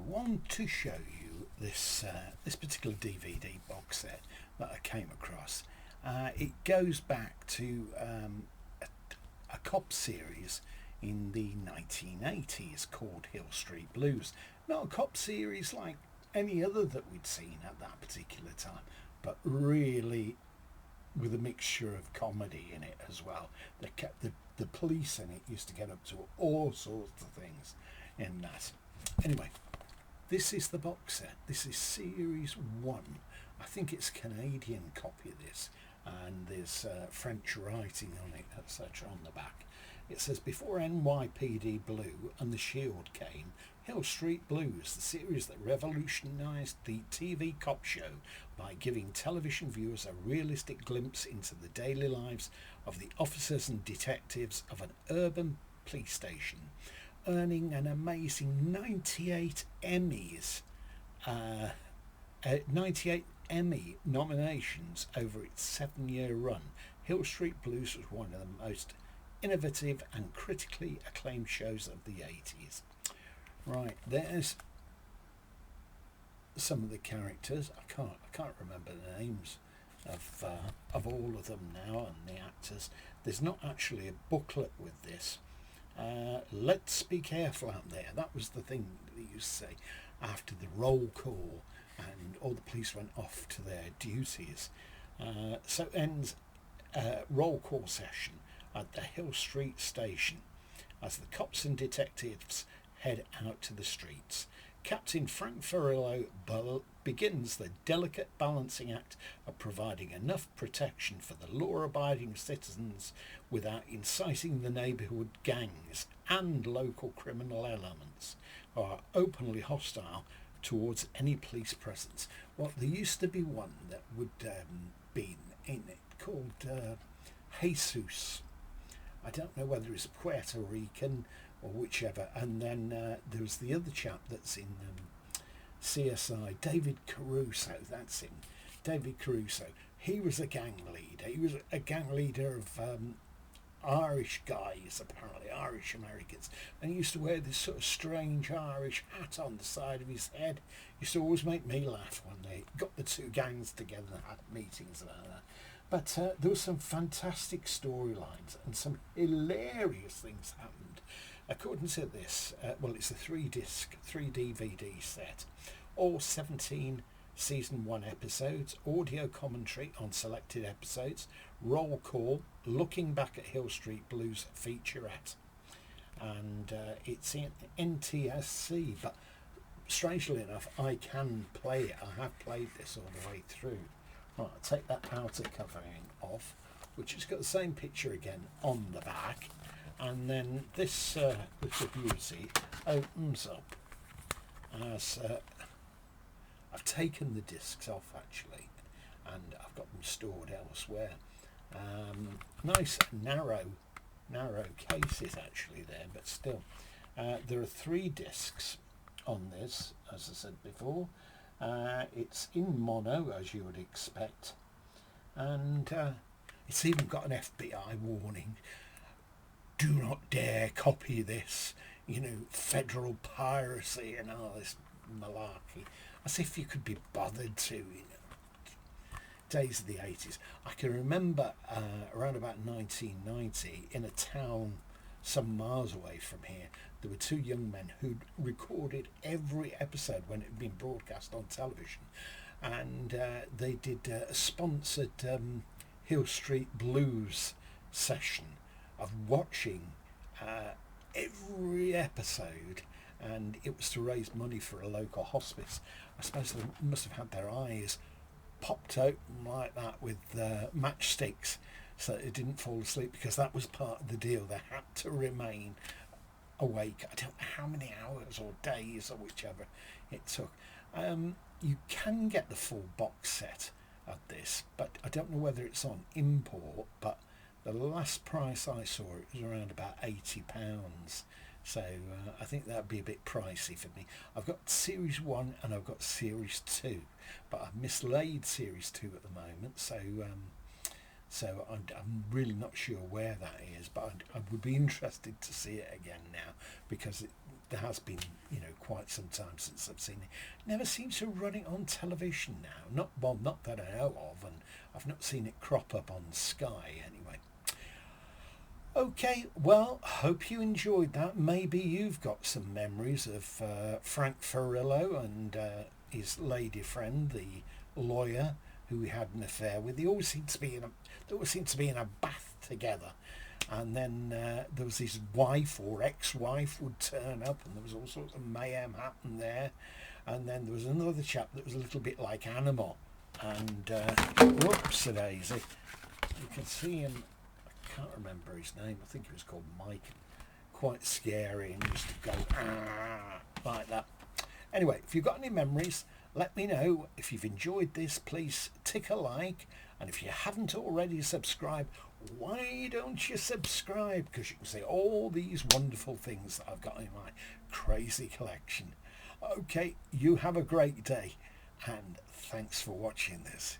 want to show you this particular DVD box set that I came across. It goes back to a cop series in the 1980s called Hill Street Blues. Not a cop series like any other that we'd seen at that particular time, but really with a mixture of comedy in it as well. They kept the police in it used to get up to all sorts of things in that. Anyway, this is the box set. This is series 1. I think it's a Canadian copy of this, and there's French writing on it, etc. on the back. It says, before NYPD Blue and The Shield came, Hill Street Blues, the series that revolutionised the TV cop show by giving television viewers a realistic glimpse into the daily lives of the officers and detectives of an urban police station, earning an amazing 98 Emmys, 98 Emmy nominations over its 7-year run. Hill Street Blues was one of the most innovative and critically acclaimed shows of the 80s. Right, there's some of the characters. I can't remember the names of all of them now, and the actors. There's not actually a booklet with this. Let's be careful out there. That was the thing that they used to say after the roll call and all the police went off to their duties. So ends roll call session at the Hill Street station as the cops and detectives head out to the streets. Captain Frank Ferrillo begins the delicate balancing act of providing enough protection for the law-abiding citizens without inciting the neighbourhood gangs and local criminal elements who are openly hostile towards any police presence. Well, there used to be one that would be in it called Jesus. I don't know whether it's Puerto Rican or whichever. And then there was the other chap that's in CSI, David Caruso. That's him, David Caruso. He was a gang leader. He was a gang leader of Irish guys, apparently Irish Americans, and he used to wear this sort of strange Irish hat on the side of his head. Used to always make me laugh when they got the two gangs together and had meetings about that. But there were some fantastic storylines and some hilarious things happened. According to this, well, it's a 3-disc, 3 DVD set, all 17 season 1 episodes, audio commentary on selected episodes, roll call, looking back at Hill Street Blues featurette, and it's in NTSC. But strangely enough, I can play it. I have played this all the way through. Right, I'll take that outer covering off, which has got the same picture again on the back. And then this little beauty opens up as I've taken the discs off actually, and I've got them stored elsewhere. Nice narrow cases actually there, but still. There are 3 discs on this, as I said before. It's in mono, as you would expect, and it's even got an FBI warning. Do not dare copy this, federal piracy and all this malarkey. As if you could be bothered to, Days of the 80s. I can remember around about 1990, in a town some miles away from here, there were 2 young men who'd recorded every episode when it had been broadcast on television, and they did a sponsored Hill Street Blues session of watching every episode, and it was to raise money for a local hospice. I suppose they must have had their eyes popped open like that with matchsticks so that it didn't fall asleep, because that was part of the deal. They had to remain awake. I don't know how many hours or days or whichever it took. You can get the full box set of this, but I don't know whether it's on import, but the last price I saw, it was around about £80. So I think that'd be a bit pricey for me. I've got Series 1 and I've got Series 2, but I've mislaid Series 2 at the moment, so I'm really not sure where that is, but I would be interested to see it again now, because there has been, quite some time since I've seen it. Never seems to run it on television now. Not that I know of, and I've not seen it crop up on Sky anyway. Okay, well, hope you enjoyed that. Maybe you've got some memories of Frank Farillo and his lady friend, the lawyer who he had an affair with. They always seemed to be in a bath together. And then there was his wife or ex-wife would turn up, and there was all sorts of mayhem happen there. And then there was another chap that was a little bit like Animal. And whoops-a-daisy. You can see him. I can't remember his name. I think he was called Mike. Quite scary, and used to go like that. Anyway, if you've got any memories, let me know. If you've enjoyed this, please tick a like. And if you haven't already subscribed, why don't you subscribe? Because you can see all these wonderful things that I've got in my crazy collection. Okay, you have a great day, and thanks for watching this.